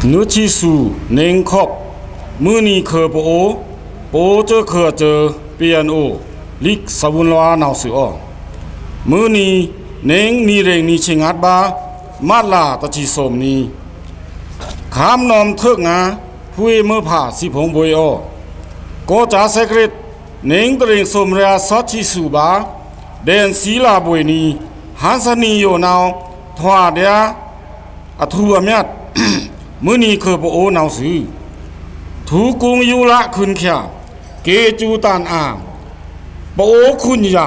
นุชิสูเนงคอบมือนีเคอโปโอโปเจอเคอเจอเปียนโอลิกสวุนลวานาวสืออมือนีเนงนีเรงนีชิงัดบามาลาตะชิสมนีขามนอมเทิกงาผู้เมื่อผ่าสิพงบวยอโกจาเซกริตเนงตริงสมเรียสัชิสูบาเดนศีลาบวยนีฮันสนีโยนาวทวาเดียอทูอเมียดมือนีเคอโปโอนาวสือถูกุงยุละคุนเขียเกจูตานอาโปโอคุณย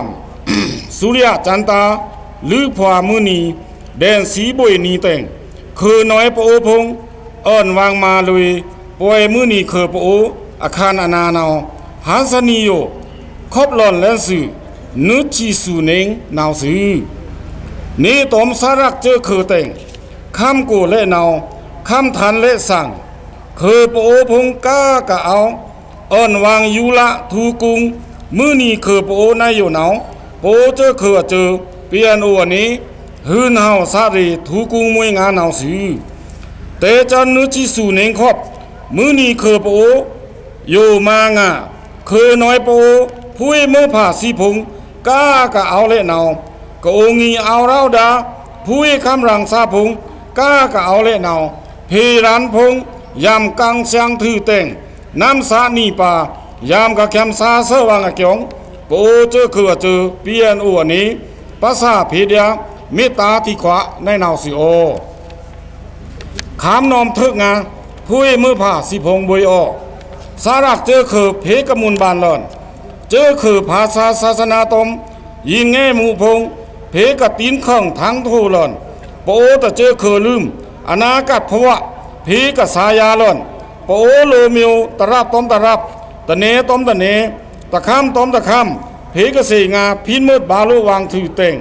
ำสุริยจันตาลือพวามือนีแดนสีบวยนีแต่งคือน้อยโปโอพงอ่อนวางมาเลยป่วยมือนีเคอโปโออาคารอนานาวฮันสนีโยคบหล่อนและสื่อนุชิสูเนงนาวสือนี่ตอมสารักเจอเคอแต่งข้ามกูและนาวข้ามทันและสั่งเคอโปโอพงก้ากะเอาอ่อนวางยุละทูกุงมือนีเคอโปโอนายโยนาวโปเจอเคอเจอเปียนโอนี้ฮืนเฮาซารีทูกุงมวยงานาวสือเตจันนุชิสูเนงครอบมือนีเคอโปโอโยมางาเคอน้อยโปโอผู้เมื่อผ่าสีพงก้ากะเอาเละนาวกะโองีเอาเราดาผู้คำรังซาพงก้ากะเอาเละนาวเพรันพงยามกังเสียงถือแต่งน้ำสานีป่ายามกะแคมซาเสวังอะเกียงโปเจอคือเจอเปียนอวนี้ภาษาเพเดียเมตตาที่ขวาในนาวสิโอขามนอมเทิกงาผู้มือผ่าสิพงบวยอสารักเจอคือเพกมุนบานหลอนเจอคือภาษาศาสนาตมยิงแง่หมู่พงเพกตีนข้องทั้งทูหลอนโปแต่เจอคือลืมอนากัดเพราะว่าเพกสายาหลอนโปโลมิวตะรับตอมตะรับตะเนตอมตะเนตะข้ามตอมตะข้ามเพกเสงาพินมืดบาลุวางถือเต่ง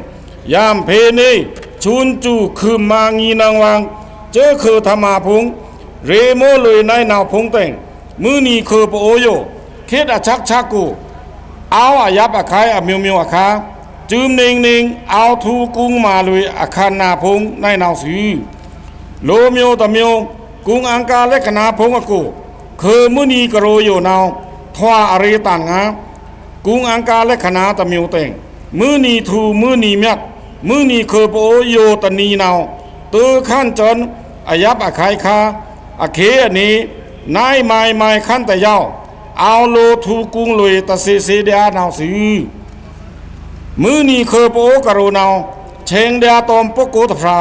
ยามเพนีชุนจูคือมางีนางวางเจอคือธรรมาพงเรโมเลยในนาวพงเต่งมือนีคือโปโยคิดอาชักชักกูเอาอายับอาคายอามิวมิวอาคาจืมเนงเนงเอาทูกุงมาเลยอาคารนาพงในนาวสือโลมิวตะมิวกุงอังกาและคณาพงอกูคือมือนีกโรโยนาวทว่าอริตังงากุงอังกาและคณาตะมิวเต่งมือนีทูมือนีเมียดมือนีคือโปโยตนีนาวตือขั้นจนอายับอาคายคาอาเคอันนี้นายไม้ขั้นแต่ยาวเอาโลทูกุงลุยตะเซเดียนาวสือมือนีเคอโปกะโรนาวเชงเดียตอมปโกตพรา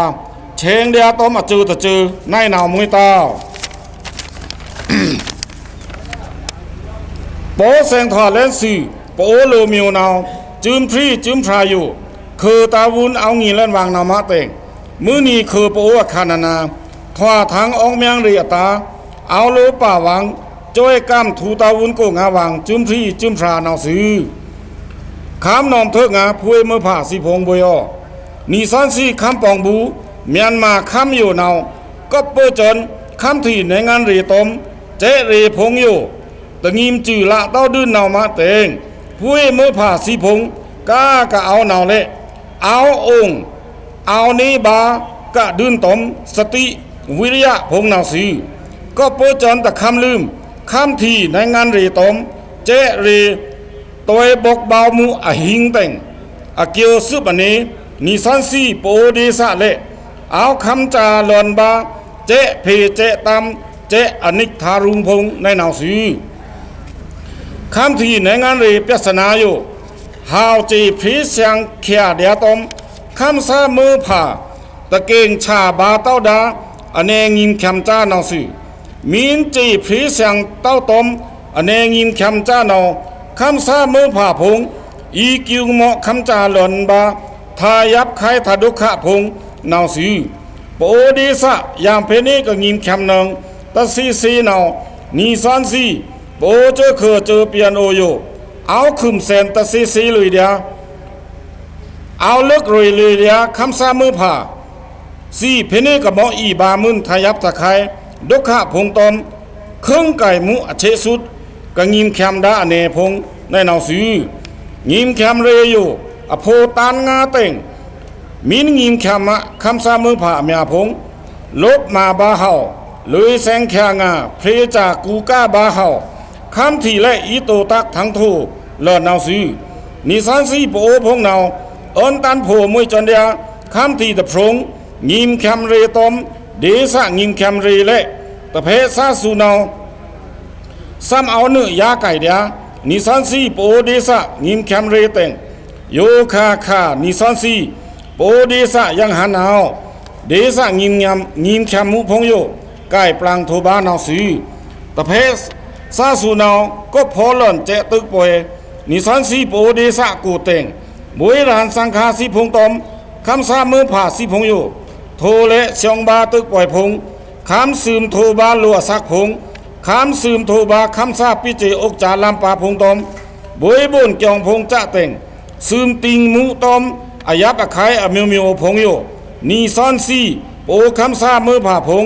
เชงเดียตอมอจือตะจือในนาวมวยตาโปแสงทอดเล่นสื่อโปโลมิวนาวจืมพรีจืมพราอยู่คือตาวุนเอางีเล่นวางนาวมาเต่งมือนีคือโปอาคานาทว่าทางอองเมียงเรียตาเอาโลป่าวังจ้อยก้ามทูตาวุนโกงาวังจืมพรีจืมพรานาวสือขามนอมเทิกงาผู้เมื่อผ่าสิพงบวยอนีซันซีคำปองบูเมียนมาคำอยู่นาวก็เปิดจนคำที่ในงานรีตมเจรีพงอยู่ตะงิมจือละเต้าดื้นนาวมาเตงผู้เมื่อผ่าสิพงก้ากะเอานาวเละเอาองค์เอานี้บากะดื้นตมสติวิริยะพงนาวสือก็เปิดจนแต่คำลืมคำที่ในงานรีตมเจรีตัวบกบาวมูอหิงแต่งอเกียวซึบอันนี้นิสันซีโปเดสะเละเอาคำจาหลอนบาเจเพเจตามเจอนิกทารุงพงในนาวสือคำที่ในงานรีปริศนาอยู่หาวจีพรีเสียงเขียเดียตมคำซามือผ่าตะเกงชาบาเต้าดาอเนงิมแคมจ้านาวสือมีนจีพรีเสียงเต้าตมอเนงิมแคมจ้านาวคำซามือผ่าพงอีกิวเหมาะคำจาหล่นบาทายับไขทาดุขะพงนาวสือโปดีสะยามเพนี้ก็งิมแคมนองตะซีนาวนีซันซีโปเจอเคอเจอเปียนโอโยเอาคุมเซนตะซีลุยเดียเอาเลิกลุยเลยเดียคำซามือผ่าซีเพนี้ก็เหมาะอีบามุนทายับตะไคดุขะพงตอมเครื่องไก่มุอเชสุดก็งิมแคมดาอเนพงในนาวสืองิมแคมเรโยอโพตานงาเต่งมินงิมแคมะคำซามือผ่าเมียพงลบมาบาเฮา เลยแสงแข่งาเพรจากกูก้าบาเฮาคำที่และอีโตตักทั้งโทเลิศนาวซื้อนิสันซีโปพงนาวอันตันโผมวยจันเดียคำที่ตะพรงงิมแคมเรตอมเดสะงิมแคมเรเละตะเพซาสูนาวซ้ำเอาเนื้อยาไก่เดียนิสันซีโปเดสะงิมแคมเรเต็งโยคาคานิสันซีโปเดสะยังหันเอาเดสะงิมแคมมุพงโยไก่ปลางโทบานาวซื้อตะเพซาสูนาวก็พอหล่อนเจตึกป่วยนิสันซีโปเดสะกูเต็งบวยรานสังคาสีพงตอมคำซาเมื่อผ่าสีพงโยโทเลชองบาตึกป่วยพงคำซึมโทบาลัวสักพงคำซึมโทบาคำซาปิเจอกจาลำปาพงตอมบวยบุญเกียงพงจะเต็งซึมติงมุตอมอายับอคายอเมียวพงโยนิสันซีโปคำซาเมื่อผ่าพง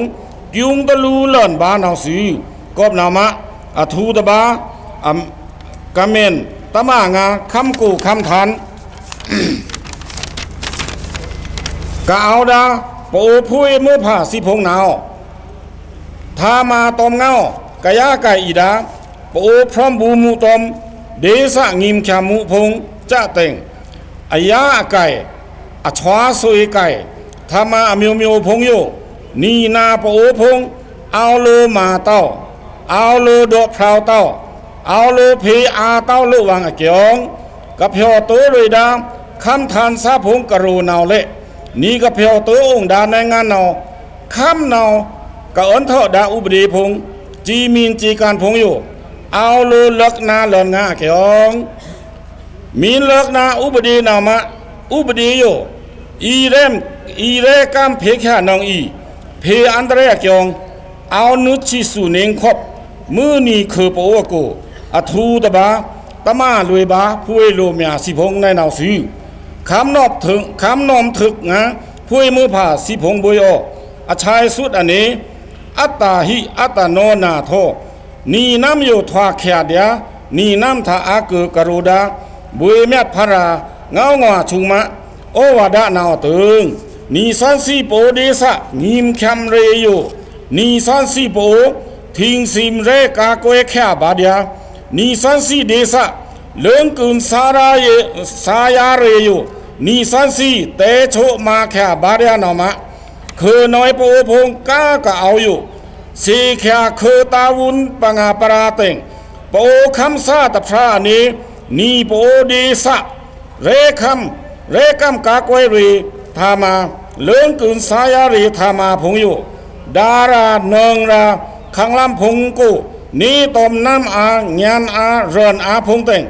ยุงตะลูเลินบานาวซื้อกอบนามะอทูตบากะเมนตะมางาคำกูคำทานกะเอาดาโปพุยเมื่อผ่าสิพงนาวทามาตอมเงากะยาไก่อีดาโปพร้อมบูมุตอมเดสะงิมแคมุพงจะเต็งอายาไก่อชวาสวยไก่ทามาอเมียวพงโยนีนาโปพงเอาโลมาเต้าเอาโลดอกพราวเต้าเอาโลเพอาเต้าลุวังเกียงกับเพียวตัวเลยดาคำทานซาพงกะโรนาวเละนี่กับเพียวตัวองดาในงานนาวคำนาวกะอันเถดาอุบดีพงจีมินจีการพงอยู่เอาโลเลิกนาเลินงาเกียงมีเลิกนาอุบดีนาวมาอุบดีอยู่อีเรกัมเพคานองอีเพอันเตรเกียงเอานุชิสุเนงคบมือนี่คือปวกูอทูตบาตมาลวยบาผู้โลเมียสิพงในนาวซื้อคำนอบถึกนะผู้มือผ่าสิพงบุยออาชายสุดอันนี้อัตตาหิอัตตโนนาโทนีน้ำโยทวาเขียดยานีน้ำทาอาเกกรุดาบุยเมียดพราเงางอชุมะโอวาดานาวตึงนีสันซีโปเดสะงิมแคมเรโยนีสันซีโปทิงซิมเรกาโกเอแค่บาดยานีสันซีเดสะเลื่องกุนสายาเรโยนีสันซีเตโชมาแค่บาดยานามะคือน้อยโปพงก้ากะเอาอยู่สีแค่คือตาวุนปังอาปราเต็งโปคำซาตพระนี้นีโปเดสะเรคัมกาโกเอรีธามาเลื่องกุนสายาเรธามาพงอยู่ดาราเนงราขังลำพงกูนี่ตอมน้ำอาญานอาเรินอาพงเต็ง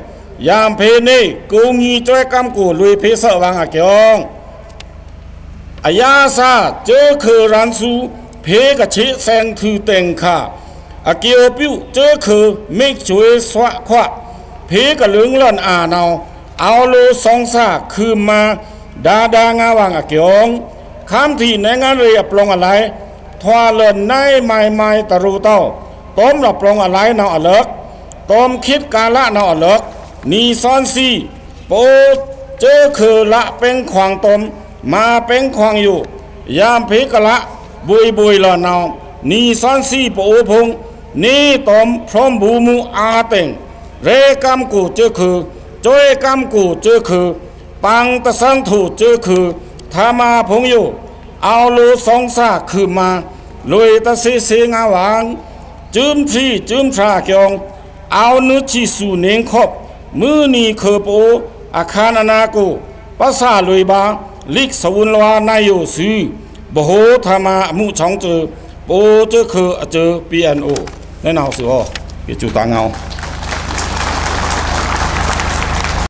ยามเพนี่กูงีจ้อยกำกูลุยเพศวังอาเกียงอายาซาเจอคือรันสูเพกะชิแสงถือเต็งค่ะอาเกียวปิ้วเจอคือเมฆช่วยสวะขวะเพกะเหลืองเลินอาเนาเอาโลสองซาคือมาดางาวังอาเกียงคำที่ในงานเรียบลงอะไรทว่าเลินในไม่ตะรูเต้าต้มหลับลงอะไรนาอเลิกต้มคิดกาละนาอเลิกนีซ้อนซีโปเจอคือละเป็นขวางต้มมาเป็นขวางอยู่ยามเพกละบุยละนานีซ้อนซีโปพงนี่ต้มพร้อมบูมูอาเต็งเรกัมกูเจอคือจ้อยกัมกูเจอคือปังตะสังถูเจอคือทามาพงอยู่เอาโลสองซาคือมาลุยตะเสงาวางจืมชาเกียงเอานุชิสุเนงคบมือนีเคอโปอาคารนากูภาษาลุยบาลิกสวุนลวานายโยซื้อบโหธามามุช่องเจอโปเจอคือเจอ PNO ในนาวสือเปียจูตาเงา